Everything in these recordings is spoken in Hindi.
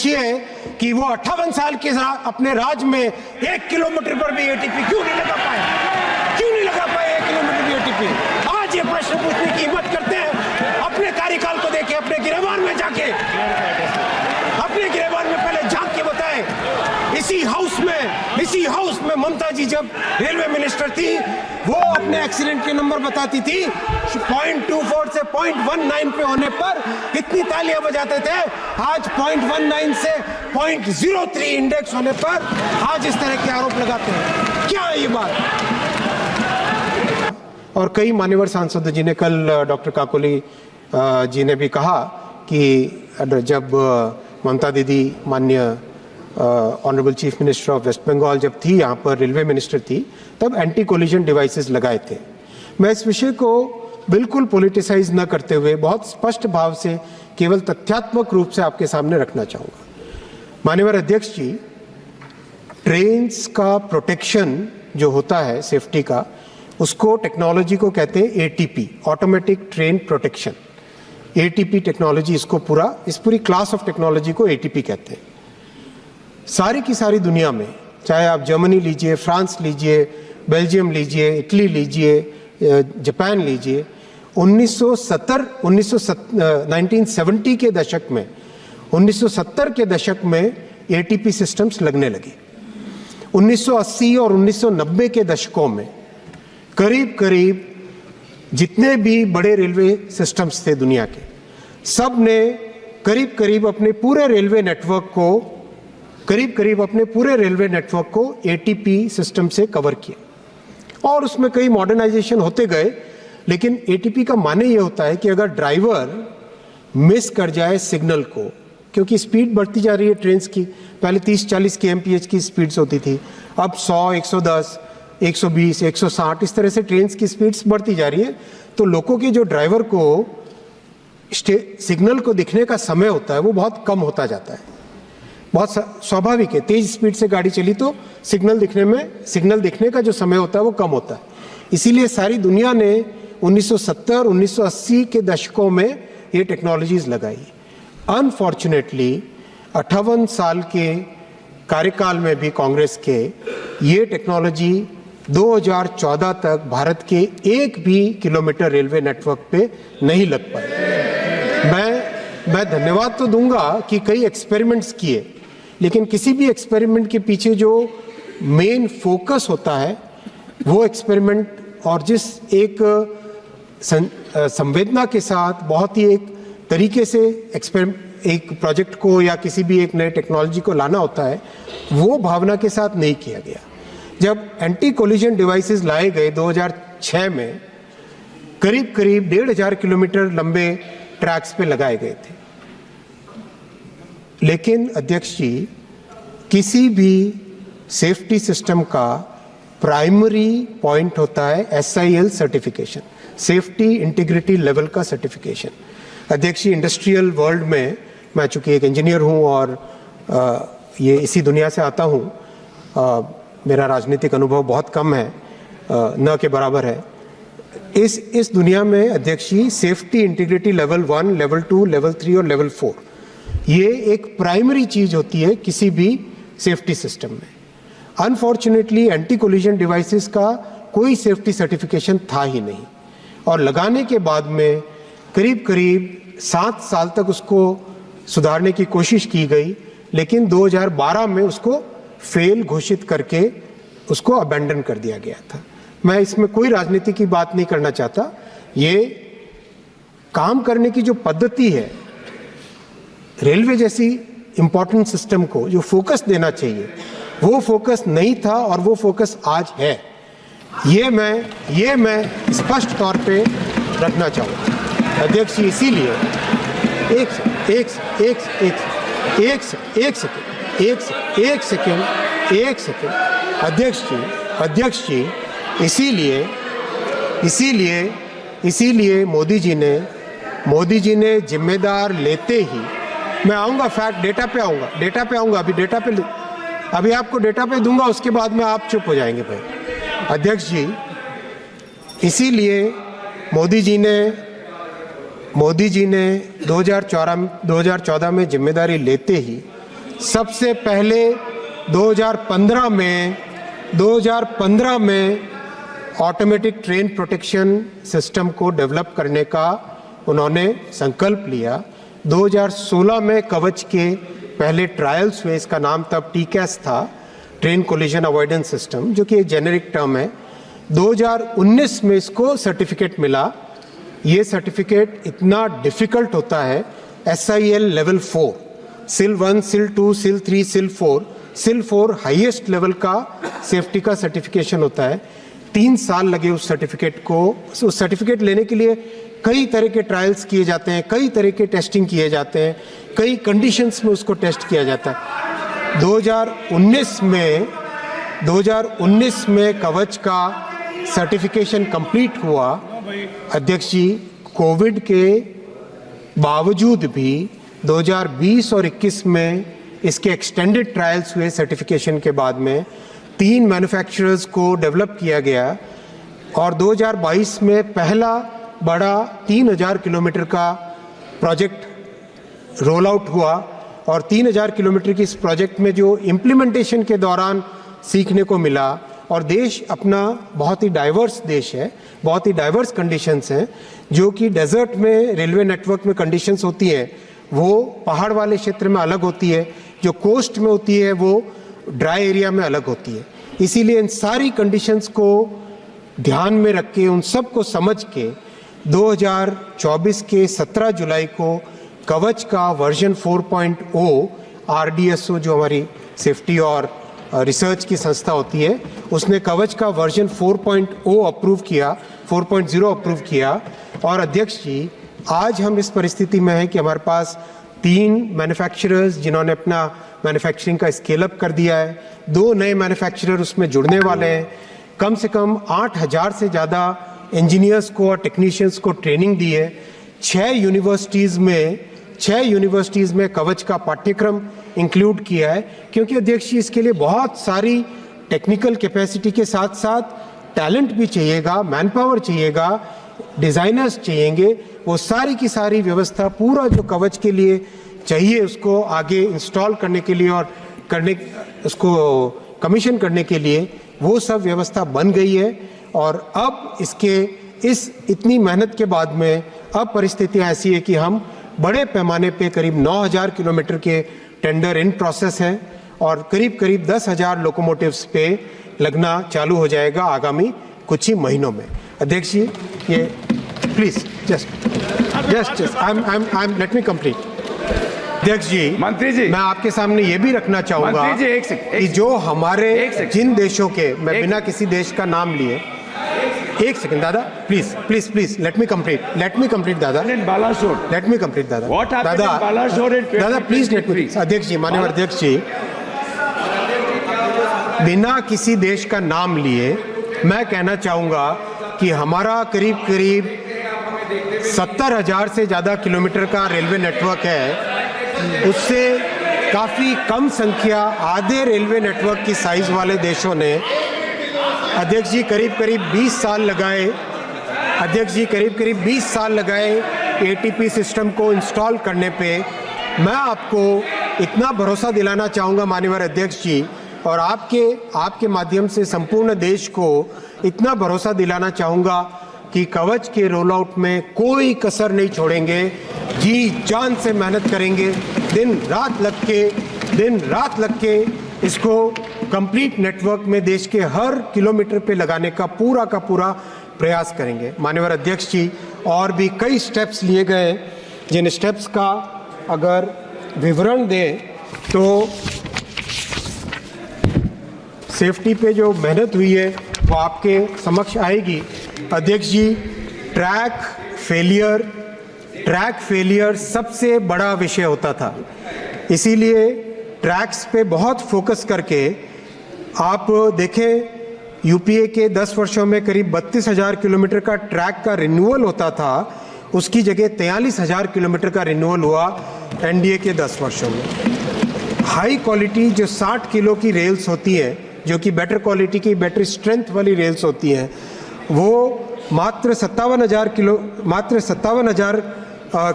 पूछिए कि वो 58 साल के अपने राज में 1 किलोमीटर पर भी एटीपी क्यों नहीं लगा पाए, क्यों नहीं लगा पाए 1 किलोमीटर भी एटीपी। आज ये प्रश्न पूछने की हिम्मत करते हैं। अपने कार्यकाल को देखे, अपने गिरेबान में जाके, अपने गिरेबान में पहले झांक के बताएं। इसी हाउस में ममता जी जब रेलवे मिनिस्टर थी, वो अपने एक्सीडेंट के नंबर बताती थी, 0.24 से 0.19 पे होने पर कितनी तालियां बजाते थे। आज 0.19 से 0.03 इंडेक्स होने पर आज इस तरह के आरोप लगाते हैं। क्या है ये बात? और कई मान्यवर सांसदों जी ने, कल डॉक्टर काकोली जी ने भी कहा कि जब ममता दीदी माननीय honourable chief minister of West Bengal जब थी, यहाँ पर रेलवे मिनिस्टर थी, तब एंटी कोलिजन डिवाइसेस लगाए थे। मैं इस विषय को बिल्कुल पॉलिटिसाइज न करते हुए बहुत स्पष्ट भाव से केवल तथ्यात्मक रूप से आपके सामने रखना चाहूँगा। माननीय अध्यक्ष जी, ट्रेन्स का प्रोटेक्शन जो होता है सेफ्टी का, उसको टेक्नोलॉजी को कहते हैं ATP, automatic train protection. ATP technology, इसको इस पूरी क्लास ऑफ टेक्नोलॉजी को ATP कहते हैं। सारी की सारी दुनिया में, चाहे आप जर्मनी लीजिए, फ्रांस लीजिए, बेल्जियम लीजिए, इटली लीजिए, जापान लीजिए, 1970 के दशक में, 1970 के दशक में ATP सिस्टम्स लगने लगे। 1980 और 1990 के दशकों में करीब करीब जितने भी बड़े रेलवे सिस्टम्स थे दुनिया के, सब ने करीब करीब अपने पूरे रेलवे नेटवर्क को ATP सिस्टम से कवर किया। और उसमें कई मॉडर्नाइजेशन होते गए, लेकिन ATP का माने ये होता है कि अगर ड्राइवर मिस कर जाए सिग्नल को, क्योंकि स्पीड बढ़ती जा रही है ट्रेन की, पहले 30-40 kmph की स्पीड्स होती थी, अब 100, 110, 120, 160 इस तरह से ट्रेन की स्पीड्स बढ़ती जा रही है, तो लोगों के जो ड्राइवर को सिग्नल को दिखने का समय होता है वो बहुत कम होता जाता है। बहुत स्वाभाविक है, तेज स्पीड से गाड़ी चली तो सिग्नल दिखने का जो समय होता है वो कम होता है। इसीलिए सारी दुनिया ने 1970 1980 के दशकों में ये टेक्नोलॉजीज लगाई। अनफॉर्चुनेटली 58 साल के कार्यकाल में भी कांग्रेस के ये टेक्नोलॉजी 2014 तक भारत के 1 भी किलोमीटर रेलवे नेटवर्क पे नहीं लग पाई। मैं धन्यवाद तो दूंगा कि कई एक्सपेरिमेंट्स किए, लेकिन किसी भी एक्सपेरिमेंट के पीछे जो मेन फोकस होता है वो एक्सपेरिमेंट, और जिस एक संवेदना के साथ बहुत ही एक तरीके से एक प्रोजेक्ट को या किसी भी एक नए टेक्नोलॉजी को लाना होता है, वो भावना के साथ नहीं किया गया। जब एंटी कोलिजन डिवाइसेस लाए गए 2006 में, करीब करीब 1,500 किलोमीटर लंबे ट्रैक्स पे लगाए गए थे। लेकिन अध्यक्ष जी, किसी भी सेफ्टी सिस्टम का प्राइमरी पॉइंट होता है SIL certification, safety integrity level का सर्टिफिकेशन। अध्यक्ष जी, इंडस्ट्रियल वर्ल्ड में मैं चूंकि एक इंजीनियर हूं और ये इसी दुनिया से आता हूं, मेरा राजनीतिक अनुभव बहुत कम है, न के बराबर है। इस दुनिया में अध्यक्ष जी, safety integrity level 1, level 2, level 3 और लेवल 4 ये एक प्राइमरी चीज होती है किसी भी सेफ्टी सिस्टम में। अनफॉर्चुनेटली एंटी कोलिजन डिवाइसेस का कोई सेफ्टी सर्टिफिकेशन था ही नहीं, और लगाने के बाद में करीब करीब 7 साल तक उसको सुधारने की कोशिश की गई, लेकिन 2012 में उसको फेल घोषित करके उसको अबैंडन कर दिया गया था। मैं इसमें कोई राजनीति की बात नहीं करना चाहता। ये काम करने की जो पद्धति है, रेलवे जैसी इंपॉर्टेंट सिस्टम को जो फोकस देना चाहिए वो फोकस नहीं था, और वो फोकस आज है। ये मैं स्पष्ट तौर पे रखना चाहूँगा अध्यक्ष जी। इसीलिए एक सेकेंड अध्यक्ष जी, इसीलिए मोदी जी ने जिम्मेदार लेते ही, मैं आऊंगा फैक्ट डेटा पे आऊंगा, अभी आपको डेटा पे दूंगा, उसके बाद में आप चुप हो जाएंगे भाई। अध्यक्ष जी, इसीलिए मोदी जी ने 2014 में जिम्मेदारी लेते ही सबसे पहले 2015 में ऑटोमेटिक ट्रेन प्रोटेक्शन सिस्टम को डेवलप करने का उन्होंने संकल्प लिया। 2016 में कवच के पहले ट्रायल्स हुए, इसका नाम तब टीकैस था, ट्रेन कोलिजन अवॉइडेंस सिस्टम, जो कि एक जेनेरिक टर्म है। 2019 में इसको सर्टिफिकेट मिला। ये सर्टिफिकेट इतना डिफिकल्ट होता है, SIL level 4, SIL 1, SIL 2, SIL 3, SIL 4 highest level का सेफ्टी का सर्टिफिकेशन होता है। 3 साल लगे उस सर्टिफिकेट लेने के लिए। कई तरह के ट्रायल्स किए जाते हैं, कई तरह के टेस्टिंग किए जाते हैं, कई कंडीशंस में उसको टेस्ट किया जाता है। 2019 में कवच का सर्टिफिकेशन कंप्लीट हुआ। अध्यक्ष जी, कोविड के बावजूद भी 2020 और 21 में इसके एक्सटेंडेड ट्रायल्स हुए। सर्टिफिकेशन के बाद में 3 मैन्युफैक्चरर्स को डेवलप किया गया और 2022 में पहला बड़ा 3000 किलोमीटर का प्रोजेक्ट रोल आउट हुआ। और 3000 किलोमीटर की इस प्रोजेक्ट में जो इम्प्लीमेंटेशन के दौरान सीखने को मिला, और देश अपना बहुत ही डाइवर्स देश है, बहुत ही डाइवर्स कंडीशंस हैं, जो कि डेजर्ट में रेलवे नेटवर्क में कंडीशंस होती हैं वो पहाड़ वाले क्षेत्र में अलग होती है, जो कोस्ट में होती है वो ड्राई एरिया में अलग होती है। इसीलिए इन सारी कंडीशंस को ध्यान में रख के, उन सब को समझ के 2024 के 17 जुलाई को कवच का वर्जन 4.0 RDSO, जो हमारी सेफ्टी और रिसर्च की संस्था होती है, उसने कवच का वर्जन 4.0 अप्रूव किया, 4.0 अप्रूव किया। और अध्यक्ष जी, आज हम इस परिस्थिति में हैं कि हमारे पास 3 मैन्युफैक्चरर्स जिन्होंने अपना मैन्युफैक्चरिंग का स्केल अप कर दिया है, 2 नए मैन्युफैक्चरर उसमें जुड़ने वाले हैं। कम से कम 8000 से ज़्यादा इंजीनियर्स को और टेक्नीशियंस को ट्रेनिंग दी है। 6 यूनिवर्सिटीज़ में कवच का पाठ्यक्रम इंक्लूड किया है, क्योंकि अध्यक्ष जी इसके लिए बहुत सारी टेक्निकल कैपेसिटी के साथ साथ टैलेंट भी चाहिएगा, मैन पावर चाहिएगा, डिज़ाइनर्स चाहिएंगे। वो सारी की सारी व्यवस्था, पूरा जो कवच के लिए चाहिए उसको आगे इंस्टॉल करने के लिए और उसको कमीशन करने के लिए वो सब व्यवस्था बन गई है। और अब इस इतनी मेहनत के बाद में अब परिस्थितियाँ ऐसी है कि हम बड़े पैमाने पे करीब 9000 किलोमीटर के टेंडर इन प्रोसेस हैं और करीब 10,000 लोकोमोटिव्स पे लगना चालू हो जाएगा आगामी कुछ ही महीनों में। अध्यक्ष जी, ये please just let me complete. अध्यक्ष जी, मंत्री जी, मैं आपके सामने ये भी रखना चाहूंगा कि जो हमारे जिन देशों के, मैं बिना किसी देश का नाम लिए, एक सेकंड दादा, प्लीज लेट मी कंप्लीट दादा, लेट मी कंप्लीट दादा प्लीज लेट मी। अध्यक्ष जी, माननीय अध्यक्ष जी, बिना किसी देश का नाम लिए मैं कहना चाहूंगा कि हमारा करीब 70,000 से ज्यादा किलोमीटर का रेलवे नेटवर्क है। उससे काफी कम संख्या आधे रेलवे नेटवर्क की साइज वाले देशों ने अध्यक्ष जी करीब 20 साल लगाए। अध्यक्ष जी करीब 20 साल लगाए ATP सिस्टम को इंस्टॉल करने पे। मैं आपको इतना भरोसा दिलाना चाहूँगा माननीय अध्यक्ष जी, और आपके माध्यम से संपूर्ण देश को इतना भरोसा दिलाना चाहूँगा कि कवच के रोल आउट में कोई कसर नहीं छोड़ेंगे, जी जान से मेहनत करेंगे, दिन रात लग के इसको कंप्लीट नेटवर्क में देश के हर किलोमीटर पे लगाने का पूरा प्रयास करेंगे। माननीय अध्यक्ष जी, और भी कई स्टेप्स लिए गए, जिन स्टेप्स का अगर विवरण दें तो सेफ्टी पे जो मेहनत हुई है वो आपके समक्ष आएगी। अध्यक्ष जी, ट्रैक फेलियर सबसे बड़ा विषय होता था, इसीलिए ट्रैक्स पे बहुत फोकस करके आप देखें यूपीए के 10 वर्षों में करीब 32,000 किलोमीटर का ट्रैक का रिन्यूअल होता था, उसकी जगह 43,000 किलोमीटर का रिन्यूअल हुआ एनडीए के 10 वर्षों में। हाई क्वालिटी जो 60 किलो की रेल्स होती हैं, जो कि बेटर क्वालिटी की बेटर स्ट्रेंथ वाली रेल्स होती हैं, वो मात्र 57,000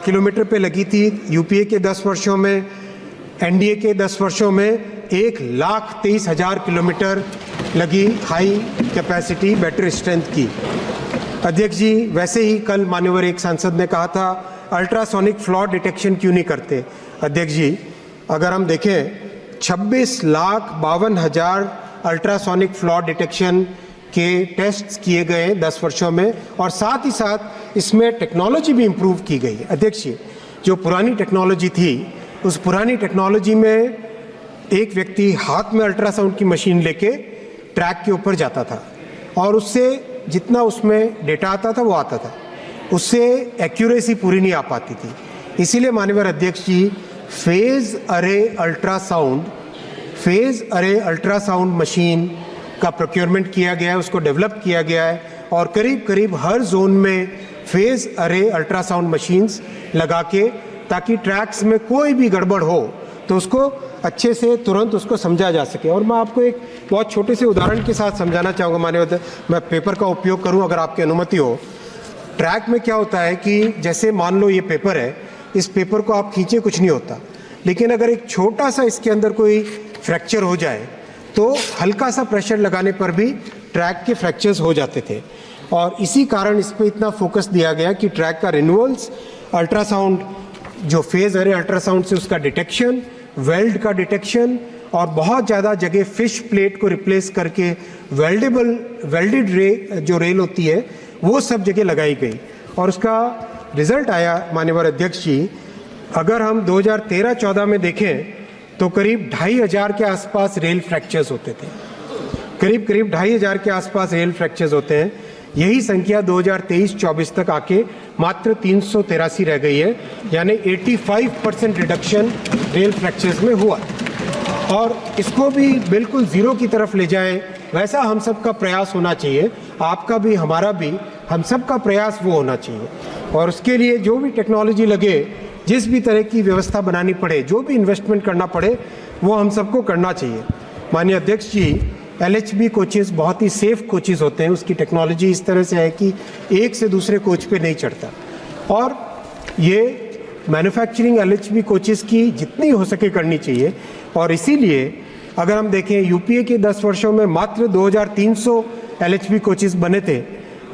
किलोमीटर पे लगी थी यूपीए के 10 वर्षों में। एनडीए के 10 वर्षों में 1,23,000 किलोमीटर लगी हाई कैपेसिटी बैटरी स्ट्रेंथ की। अध्यक्ष जी, वैसे ही कल मान्यवर एक सांसद ने कहा था अल्ट्रासोनिक फ्लॉ डिटेक्शन क्यों नहीं करते। अध्यक्ष जी, अगर हम देखें 26,52,000 अल्ट्रासोनिक फ्लॉ डिटेक्शन के टेस्ट्स किए गए 10 वर्षों में, और साथ ही साथ इसमें टेक्नोलॉजी भी इम्प्रूव की गई है। अध्यक्ष जी, जो पुरानी टेक्नोलॉजी थी, उस पुरानी टेक्नोलॉजी में एक व्यक्ति हाथ में अल्ट्रासाउंड की मशीन लेके ट्रैक के ऊपर जाता था और उससे जितना उसमें डेटा आता था वो आता था, उससे एक्यूरेसी पूरी नहीं आ पाती थी। इसीलिए माननीय अध्यक्ष जी, फेज अरे अल्ट्रासाउंड मशीन का प्रोक्योरमेंट किया गया है, उसको डेवलप किया गया है और करीब करीब हर जोन में फेज अरे अल्ट्रासाउंड मशीन्स लगा के, ताकि ट्रैक्स में कोई भी गड़बड़ हो तो उसको अच्छे से तुरंत उसको समझा जा सके। और मैं आपको एक बहुत छोटे से उदाहरण के साथ समझाना चाहूँगा माननीय, मैं पेपर का उपयोग करूँ अगर आपकी अनुमति हो। ट्रैक में क्या होता है कि जैसे मान लो ये पेपर है, इस पेपर को आप खींचे कुछ नहीं होता, लेकिन अगर एक छोटा सा इसके अंदर कोई फ्रैक्चर हो जाए तो हल्का सा प्रेशर लगाने पर भी ट्रैक के फ्रैक्चर्स हो जाते थे। और इसी कारण इस पर इतना फोकस दिया गया कि ट्रैक का रिन्यूअल्स, अल्ट्रासाउंड जो फेज अरे अल्ट्रासाउंड से उसका डिटेक्शन, वेल्ड का डिटेक्शन, और बहुत ज़्यादा जगह फिश प्लेट को रिप्लेस करके वेल्डेड जो रेल होती है वो सब जगह लगाई गई। और उसका रिजल्ट आया माननीय अध्यक्ष जी, अगर हम 2013-14 में देखें तो करीब 2,500 के आसपास रेल फ्रैक्चर्स होते थे, करीब 2,500 के आसपास रेल फ्रैक्चर्स होते हैं। यही संख्या 2023-24 तक आके मात्र 383 रह गई है, यानी 85% रिडक्शन रेल फ्रैक्चर्स में हुआ। और इसको भी बिल्कुल ज़ीरो की तरफ ले जाए, वैसा हम सब का प्रयास होना चाहिए, आपका भी हमारा भी, हम सब का प्रयास वो होना चाहिए। और उसके लिए जो भी टेक्नोलॉजी लगे, जिस भी तरह की व्यवस्था बनानी पड़े, जो भी इन्वेस्टमेंट करना पड़े, वो हम सबको करना चाहिए। माननीय अध्यक्ष जी, LHB कोचेज़ बहुत ही सेफ कोचेज़ होते हैं, उसकी टेक्नोलॉजी इस तरह से है कि एक से दूसरे कोच पे नहीं चढ़ता। और ये मैन्युफैक्चरिंग LHB कोचेज़ की जितनी हो सके करनी चाहिए। और इसीलिए अगर हम देखें यूपीए के 10 वर्षों में मात्र 2,300 LHB कोचेज़ बने थे,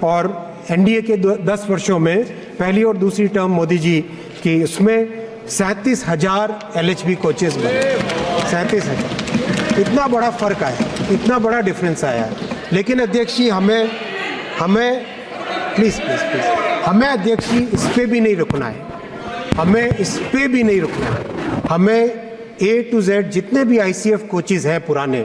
और एनडीए के 10 वर्षों में पहली और दूसरी टर्म मोदी जी की, उसमें 37,000 LHB कोचेज़ बने। 37,000, इतना बड़ा फ़र्क आया, इतना बड़ा डिफरेंस आया है। लेकिन अध्यक्ष जी, हमें प्लीज़ हमें अध्यक्ष जी इस पे भी नहीं रुकना है, हमें A to Z जितने भी ICF कोचेज़ हैं पुराने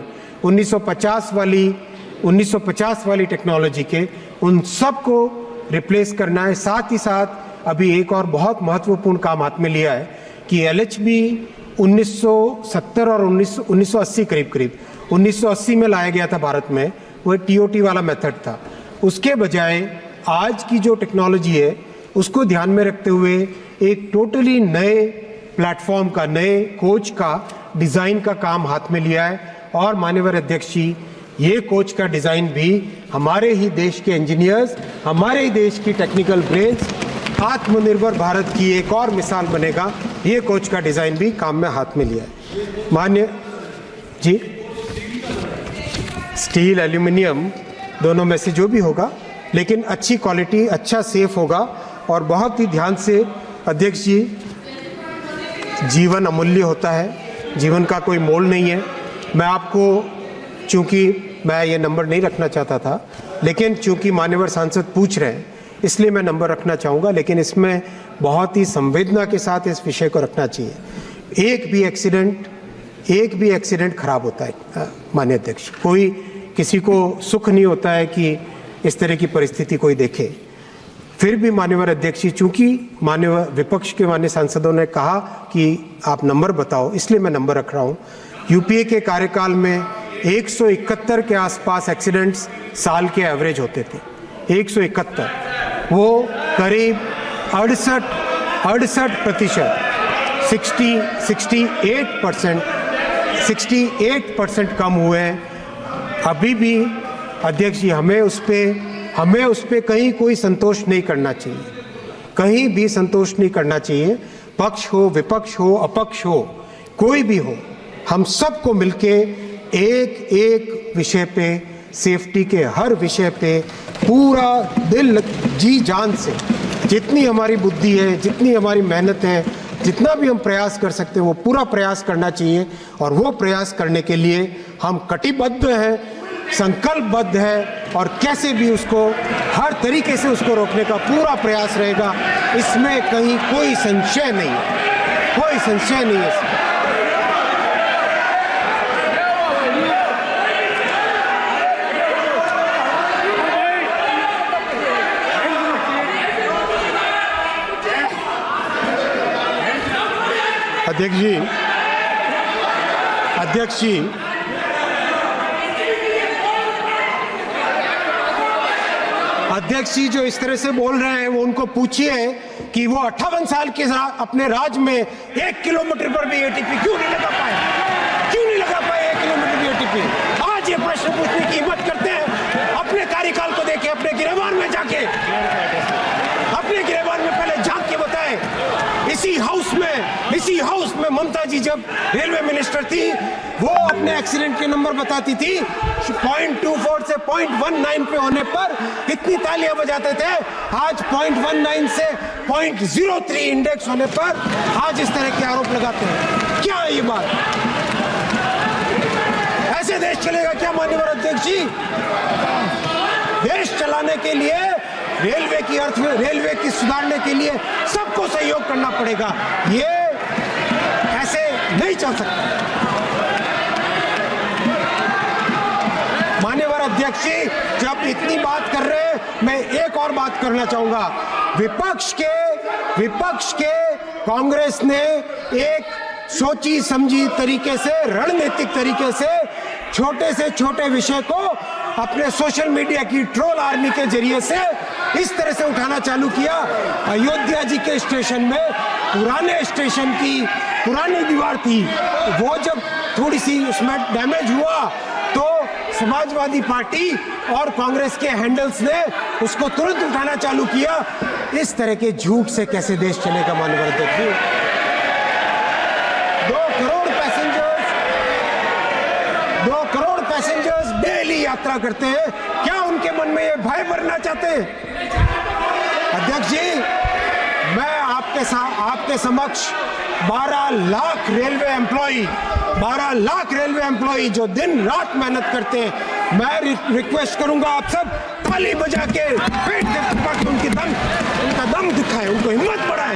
1950 वाली टेक्नोलॉजी के, उन सब को रिप्लेस करना है। साथ ही साथ अभी एक और बहुत महत्वपूर्ण काम हाथ में लिया है कि LHB 1970 और 1980 करीब 1980 में लाया गया था भारत में, वो TOT वाला मेथड था। उसके बजाय आज की जो टेक्नोलॉजी है उसको ध्यान में रखते हुए एक टोटली नए प्लेटफॉर्म का, नए कोच का डिज़ाइन का काम हाथ में लिया है। और माननीय अध्यक्ष जी, ये कोच का डिज़ाइन भी हमारे ही देश के इंजीनियर्स, हमारे ही देश की टेक्निकल ब्रेन्स, आत्मनिर्भर भारत की एक और मिसाल बनेगा। ये कोच का डिज़ाइन भी काम में हाथ में लिया है। माननीय जी, स्टील, एल्यूमिनियम दोनों में से जो भी होगा, लेकिन अच्छी क्वालिटी, अच्छा सेफ होगा। और बहुत ही ध्यान से अध्यक्ष जी, जीवन अमूल्य होता है, जीवन का कोई मोल नहीं है। मैं आपको, चूँकि मैं ये नंबर नहीं रखना चाहता था, लेकिन चूँकि मान्यवर सांसद पूछ रहे हैं इसलिए मैं नंबर रखना चाहूँगा, लेकिन इसमें बहुत ही संवेदना के साथ इस विषय को रखना चाहिए। एक भी एक्सीडेंट खराब होता है माननीय अध्यक्ष, कोई किसी को सुख नहीं होता है कि इस तरह की परिस्थिति कोई देखे। फिर भी माननीय अध्यक्ष जी, चूँकि माननीय विपक्ष के माननीय सांसदों ने कहा कि आप नंबर बताओ, इसलिए मैं नंबर रख रहा हूँ। यूपीए के कार्यकाल में 171 के आसपास एक्सीडेंट्स साल के एवरेज होते थे, 171, वो करीब 68%, 68% कम हुए हैं। अभी भी अध्यक्ष जी, हमें उस पे कहीं कोई संतोष नहीं करना चाहिए, कहीं भी संतोष नहीं करना चाहिए। पक्ष हो, विपक्ष हो, अपक्ष हो, कोई भी हो, हम सबको मिलके एक एक विषय पे, सेफ्टी के हर विषय पे पूरा दिल जी जान से, जितनी हमारी बुद्धि है, जितनी हमारी मेहनत है, जितना भी हम प्रयास कर सकते हैं वो पूरा प्रयास करना चाहिए। और वो प्रयास करने के लिए हम कटिबद्ध हैं, संकल्पबद्ध है, और कैसे भी उसको हर तरीके से उसको रोकने का पूरा प्रयास रहेगा। इसमें कहीं कोई संशय नहीं है, कोई संशय नहीं है इसमें। अध्यक्ष जी जो इस तरह से बोल रहे हैं, वो उनको पूछिए कि वो 58 साल के अपने राज में 1 किलोमीटर पर भी एटीपी क्यों नहीं लगा पाए, क्यों नहीं लगा पाए 1 किलोमीटर भी एटीपी। आज ये प्रश्न पूछने की हिम्मत करते हैं। अपने कार्यकाल को देखे, अपने गिरबान में जाके, अपने गिरबान में पहले झांक के बताए। इसी हाउस में ममता जी जब रेलवे मिनिस्टर थी, वो अपने एक्सीडेंट के नंबर बताती थी, 0.24 से 0.19 पे होने पर कितनी तालियां बजाते थे। आज 0.19 से 0.03 इंडेक्स होने पर आज इस तरह के आरोप लगाते हैं। क्या है ये बात? ऐसे देश चलेगा क्या माननीय अध्यक्ष जी? देश चलाने के लिए रेलवे की सुधारने के लिए सबको सहयोग करना पड़ेगा। ये ऐसे नहीं चल सकता। माननीय अध्यक्ष जी जब इतनी बात कर रहे हैं, मैं एक और बात करना चाहूंगा। विपक्ष के कांग्रेस ने एक सोची समझी तरीके से, रणनीतिक तरीके से छोटे विषय को अपने सोशल मीडिया की ट्रोल आर्मी के जरिए से इस तरह से उठाना चालू किया। अयोध्या जी के स्टेशन में पुराने स्टेशन की पुरानी दीवार थी, वो जब थोड़ी सी उसमें डैमेज हुआ तो समाजवादी पार्टी और कांग्रेस के हैंडल्स ने उसको तुरंत उठाना चालू किया। इस तरह के झूठ से कैसे देश चलेगा माननीय अध्यक्ष जी? 2 करोड़ पैसेंजर्स डेली यात्रा करते हैं। क्या उनके मन में ये भय भरना चाहते हैं? अध्यक्ष जी, मैं आपके समक्ष 12 लाख रेलवे एम्प्लॉई जो दिन रात मेहनत करते हैं, मैं रिक्वेस्ट करूंगा आप सब ताली बजा के पेट के उनका दम दिखाएं, उनको हिम्मत बढ़ाएं।